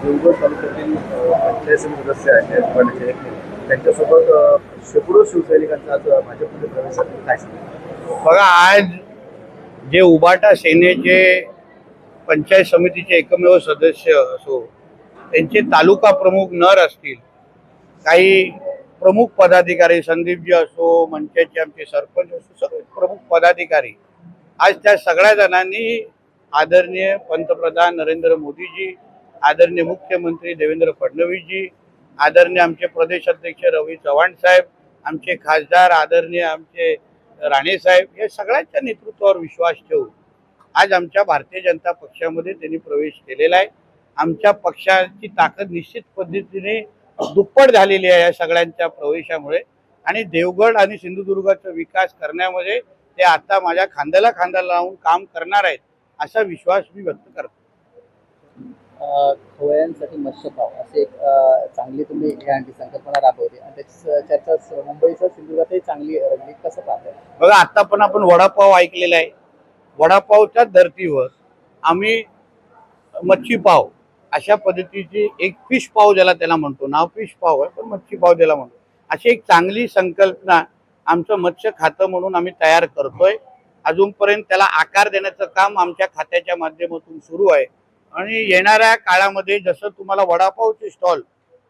देवगड तालुक्यातील पंचायत समिती सदस्य आहेत गटाचे एक त्यांच्यासोबत शेकडो शिवसैनिकांचा आज भाजपमध्ये प्रवेश झाला. काय सांगता? बघा, आज जे उबाटा सेनेचे पंचायत समितीचे एकमेव सदस्य असो, त्यांचे तालुका प्रमुख नर असतील, काही प्रमुख पदाधिकारी संदीपजी असो, मंचाचे आमचे सरपंच असो, सगळे प्रमुख पदाधिकारी आज त्या सगळ्या जणांनी आदरणीय पंतप्रधान नरेंद्र मोदीजी, आदरणीय मुख्यमंत्री देवेंद्र फडणवीसजी, आदरणीय आमचे प्रदेश अध्यक्ष रवी चव्हाण साहेब, आमचे खासदार आदरणीय आमचे राणे साहेब, या सगळ्यांच्या नेतृत्वावर विश्वास ठेवून आज आमच्या भारतीय जनता पक्षामध्ये त्यांनी प्रवेश केलेला आहे. आमच्या पक्षाची ताकद निश्चित पद्धतीने दुप्पट झालेली आहे या सगळ्यांच्या प्रवेशामुळे, आणि देवगड आणि सिंधुदुर्गाचा विकास करण्यामध्ये ते आता माझ्या खांद्याला खांदा लावून काम करणार आहेत असा विश्वास मी व्यक्त करतो. खवय्यांसाठी मत्स्यपाव असे एक चांगली तुम्ही हे आणखी संकल्पना राबवली आणि त्याची चर्चा मुंबईसह सिंधुदुर्गातही चांगली रंगली. कसं पाहताय? बघा, आता पण आपण वडापाव ऐकलेला आहे. वडापावच्या धर्तीवर आम्ही मच्छीपाव अशा पद्धतीची एक फिश पाव ज्याला त्याला म्हणतो, नाव फिश पाव आहे पण मच्छी पाव ज्याला म्हणतो, अशी एक चांगली संकल्पना आमचं मत्स्य खातं म्हणून आम्ही तयार करतोय. अजूनपर्यंत त्याला आकार देण्याचं काम आमच्या खात्याच्या माध्यमातून सुरू आहे. आणि येणाऱ्या काळामध्ये जसं तुम्हाला वडापावचे स्टॉल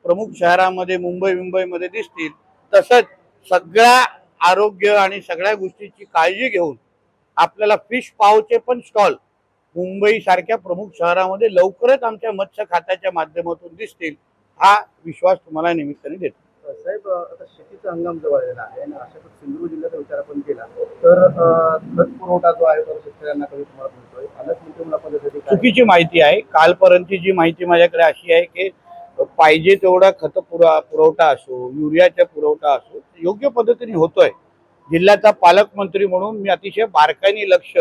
प्रमुख शहरामध्ये मुंबईमध्ये दिसतील, तसंच सगळ्या आरोग्य आणि सगळ्या गोष्टीची काळजी घेऊन आपल्याला फिश पावचे पण स्टॉल मुंबई सारख्या प्रमुख शहरामध्ये लवकरच आमच्या मत्स्य खात्याच्या माध्यमातून दिसतील, हा विश्वास तुम्हाला निमित्ताने देतो. साहेब, आता शेतीचा हंगाम जवळ आलेला आहे आणि अशा सिंधुदुर्ग जिल्ह्याचा विचार आपण केला तर खत पुरवठा जो आहे तो शेतकऱ्यांना कमी तुम्हाला मिळतोय. पालकमंत्री मुलाखतीसाठी चुकीची माहिती आहे. कालपर्यंतची जी माहिती माझ्याकडे अशी आहे की पाहिजे तेवढा खत पुरवठा असो, युरियाचा पुरवठा असो, योग्य पद्धतीने होतोय. जिल्ह्याचा पालकमंत्री म्हणून मी अतिशय बारकाईने लक्ष,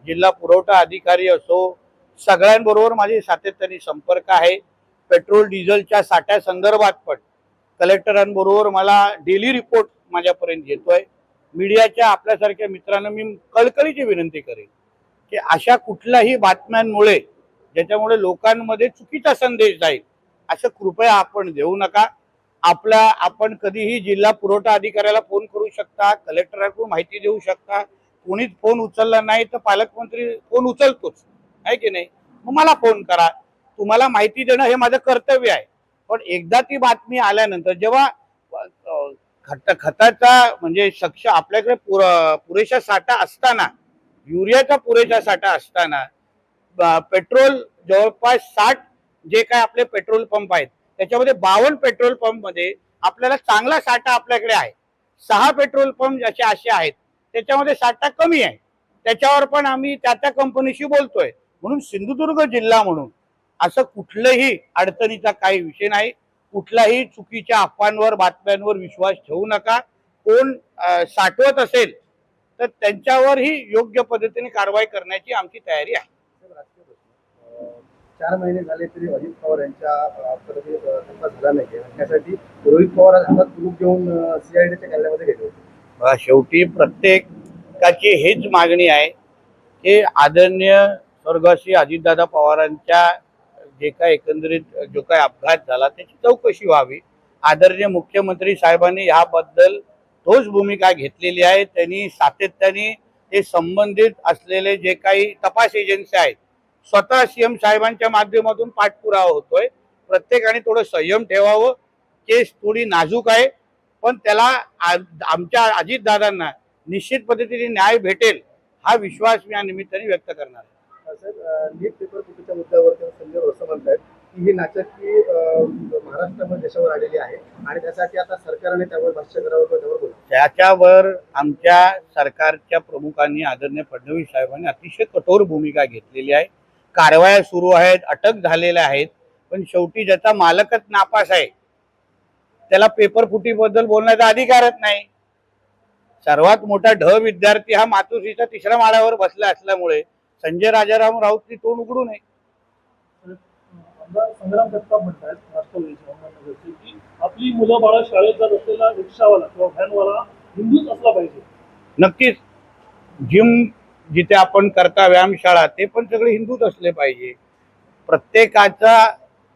जिल्हा पुरवठा अधिकारी असो, सगळ्यांबरोबर माझे सातत्याने संपर्क आहे. पेट्रोल डिझेलच्या साठ्या संदर्भात पण कलेक्टरांबरोबर मला डेली रिपोर्ट माझ्यापर्यंत येतोय. मीडियाच्या आपल्यासारख्या मित्रांना मी कळकळीची विनंती करेन की अशा कुठल्याही बातम्यांमुळे ज्याच्यामुळे लोकांमध्ये चुकीचा संदेश जाईल असं कृपया आपण देऊ नका. आपण कधीही जिल्हा पुरवठा अधिकाऱ्याला फोन करू शकता, कलेक्टरांकडून माहिती देऊ शकता. कोणीच फोन उचलला नाही तर पालकमंत्री फोन उचलतोच, आहे की नाही? मग मला फोन करा. तुम्हाला माहिती देणं हे माझं कर्तव्य आहे. पण एकदा ती बातमी आल्यानंतर जेव्हा खताचा म्हणजे आपल्याकडे पुरेसा साठा असताना, युरियाचा पुरेसा साठा असताना, पेट्रोल जवळपास 60 जे काय आपले पेट्रोल पंप आहेत त्याच्यामध्ये 52 पेट्रोल पंप मध्ये आपल्याला चांगला साठा आपल्याकडे आहे. 6 पेट्रोल पंप असे आहेत त्याच्यामध्ये साठा कमी आहे. त्याच्यावर पण आम्ही त्या कंपनीशी बोलतोय. म्हणून सिंधुदुर्ग जिल्हा म्हणून असं कुठलंही अडचणीचा काही विषय नाही. कुठल्याही चुकीच्या अफवांवर बातम्यांवर विश्वास ठेवू नका. कोण साठवत असेल तर त्यांच्यावरही योग्य पद्धतीने कारवाई करण्याची आमची तयारी आहे. 4 महिने झाले तरी अजित पवार यांच्या तपास झाला नाही. त्यासाठी रोहित पवार हातात कुलूप घेऊन CIDच्या कार्यालयामध्ये गेले होते. शेवटी प्रत्येकाची हेच मागणी आहे की आदरणीय स्वर्गवासी अजितदादा पवारांच्या जे काय एकंदरीत जो काय अपघात झाला त्याची चौकशी व्हावी. आदरणीय मुख्यमंत्री साहेबांनी याबद्दल ठोस भूमिका घेतलेली आहे. त्यांनी सातत्याने हे संबंधित असलेले जे काही तपास एजन्सी आहेत स्वतः CM साहेबांच्या माध्यमातून पाठपुरावा होतोय. प्रत्येकाने थोडं संयम ठेवावं. केस थोडी नाजूक आहे पण त्याला आमच्या अजितदादांना निश्चित पद्धतीने न्याय भेटेल हा विश्वास मी या निमित्ताने व्यक्त करणार आहे. नीट पेपर फुटीच्या मुद्द्यावर संजय असं म्हणतात की ही नाचक्की महाराष्ट्रामध्ये देशावर आलेली आहे आणि त्यासाठी आता सरकारने त्यावर भाष्य करावं, त्यावर बोलावं. त्याच्यावर आमच्या सरकारच्या प्रमुखांनी आदरणीय फडणवीस साहेबांनी अतिशय कठोर भूमिका घेतलेली आहे. कारवाया सुरू आहेत, अटक झालेल्या आहेत. पण शेवटी ज्याचा मालकच नापास आहे त्याला पेपर फुटीबद्दल बोलण्याचा अधिकारच नाही. सर्वात मोठा विद्यार्थी हा मातोश्रीच्या 3ऱ्या माळ्यावर बसला असल्यामुळे संजय राजाराम राऊतनी तोंड उघडू नये. संग्राम जगताप म्हणतात राष्ट्रवादीचे अहमदनगरचे की आपली मुलं बाळा शाळेत जात असलेला रिक्षावाला किंवा व्हॅनवाला हिंदूच असला पाहिजे. नक्कीच जिम जिथे आपण करता व्यायामशाळा ते पण सगळे हिंदूच असले पाहिजे. प्रत्येकाचा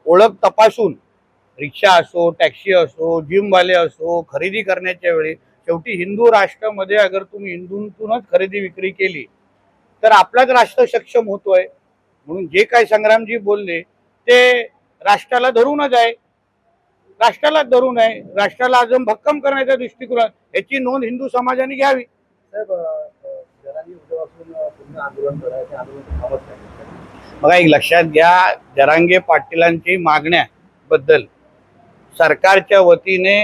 ओळख तपासून रिक्षा असो, टॅक्सी असो, जिमवाले असो, खरेदी करण्याच्या वेळी शेवटी हिंदू राष्ट्रामध्ये अगर तुम्ही हिंदूंतूनच खरेदी विक्री केली तर आपलाच राष्ट्र सक्षम होतोय. म्हणून जे काही संग्रामजी बोलले ते राष्ट्राला धरूनच आहे, राष्ट्राला धरून आहे. राष्ट्राला अजून भक्कम करण्याच्या दृष्टिकोन याची नोंद हिंदू समाजाने घ्यावी. साहेब जरांगी उद्यापासून पुन्हा आंदोलन करायचं, आंदोलन थांबत नाही. बघा, एक लक्षात घ्या, जरांगे पाटीलांची मागण्याबद्दल सरकारच्या वतीने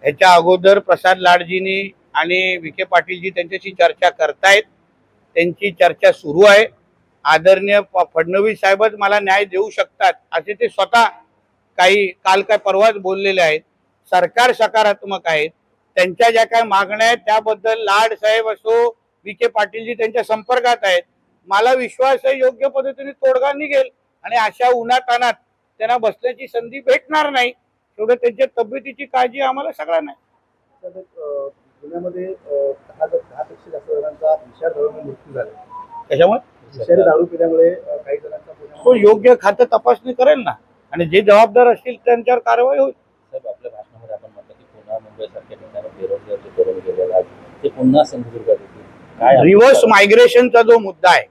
ह्याच्या अगोदर प्रसाद लाडजींनी आणि विखे पाटीलजी त्यांच्याशी चर्चा करतायत. त्यांची चर्चा सुरू आहे. आदरणीय फडणवीस साहेबच मला न्याय देऊ शकतात असे ते स्वतः काही काल काय परवाच बोललेले आहेत. सरकार सकारात्मक आहेत. त्यांच्या ज्या काही मागण्या आहेत त्याबद्दल लाड साहेब असो, विखे पाटीलजी त्यांच्या संपर्कात आहेत. मला विश्वास आहे योग्य पद्धतीने तोडगा निघेल आणि अशा उन्हातानात त्यांना बसण्याची संधी भेटणार नाही. तेवढं त्यांच्या तब्येतीची काळजी आम्हाला सगळ्यांना आहे. पुण्यामध्ये 10पेक्षा जास्त जणांचा विषारी दारूमुळे मृत्यू झाला. त्याच्यामुळे विषारी दारू पिल्यामुळे काही जणांचा तो पुण्यामध्ये योग्य खातं तपासणी करेल ना, आणि जे जबाबदार असतील त्यांच्यावर कारवाई होईल. साहेब, आपल्या भाषणामध्ये आपण म्हटलं की पुन्हा मुंबईसारख्या ठिकाणी बेरोजगार जे तरुण गेलेले आहेत ते पुन्हा सिंधुदुर्गात येतील. काय रिव्हर्स मायग्रेशनचा जो मुद्दा आहे,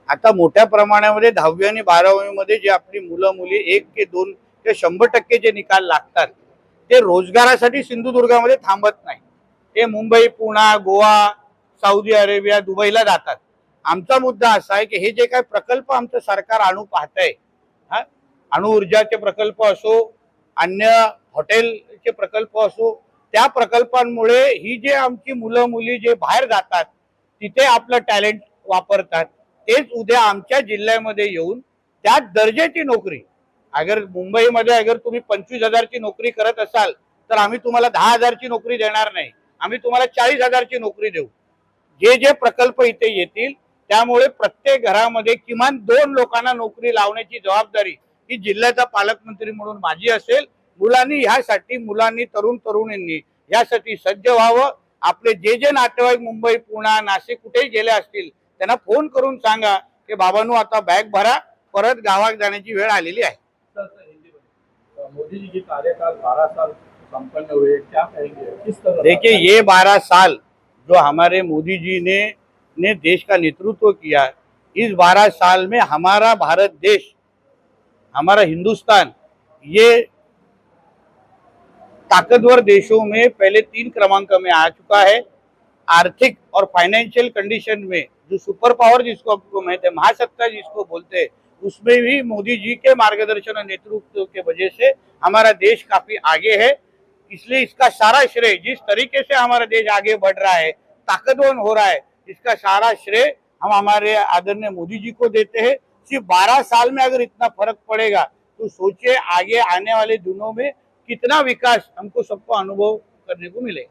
आता मोठ्या प्रमाणामध्ये 10वी आणि 12वी मध्ये जे आपली मुलं मुली 1 ते 2 ते 100% जे निकाल लागतात ते रोजगारासाठी सिंधुदुर्गामध्ये थांबत नाही. ते मुंबई, पुणे, गोवा, सौदी अरेबिया, दुबईला जातात. आमचा मुद्दा असा आहे की हे जे काही प्रकल्प आमचं सरकार आणू पाहतंय, अणु ऊर्जाचे प्रकल्प असो, अन्य हॉटेलचे प्रकल्प असो, त्या प्रकल्पांमुळे ही जे आमची मुलं मुली जे बाहेर जातात तिथे आपलं टॅलेंट वापरतात, तेच उद्या आमच्या जिल्ह्यामध्ये येऊन त्याच दर्जाची नोकरी, अगर मुंबईमध्ये अगर तुम्ही 25,000ची नोकरी करत असाल तर आम्ही तुम्हाला 10,000ची नोकरी देणार नाही, आम्ही तुम्हाला 40,000ची नोकरी देऊ. जे जे प्रकल्प इथे येतील त्यामुळे प्रत्येक घरामध्ये किमान 2 लोकांना नोकरी लावण्याची जबाबदारी ही जिल्ह्याचा पालकमंत्री म्हणून माझी असेल. मुलांनी तरुण तरुणींनी यासाठी सज्ज व्हावं. आपले जे जे नातेवाईक मुंबई, पुणे, नाशिक कुठेही गेले असतील त्यांना फोन करून सांगा की बाबांनो आता बॅग भरा, परत गावात जाण्याची वेळ आलेली आहे. मोदी जी की कार्यकाल 12 साल संपन्न हुए, क्या कहेंगे, किस तरह? देखिए, ये 12 साल जो हमारे मोदी जी ने देश का नेतृत्व किया, इस 12 साल में हमारा भारत देश, हमारा हिंदुस्तान ये ताकतवर देशों में पहले 3 क्रमांक में आ चुका है. आर्थिक और फाइनेंशियल कंडीशन में जो सुपर पावर जिसको आपको कहते हैं, महासत्ता जिसको बोलते हैं, उसमें भी मोदी जी के मार्गदर्शन और नेतृत्व के वजह से हमारा देश काफी आगे है. इसलिए इसका सारा श्रेय, जिस तरीके से हमारा देश आगे बढ़ रहा है, ताकतवर हो रहा है, इसका सारा श्रेय हम हमारे आदरणीय मोदी जी को देते हैं. सिर्फ 12 साल में अगर इतना फर्क पड़ेगा तो सोचिए आगे आने वाले दिनों में कितना विकास हमको सबको अनुभव करने को मिलेगा.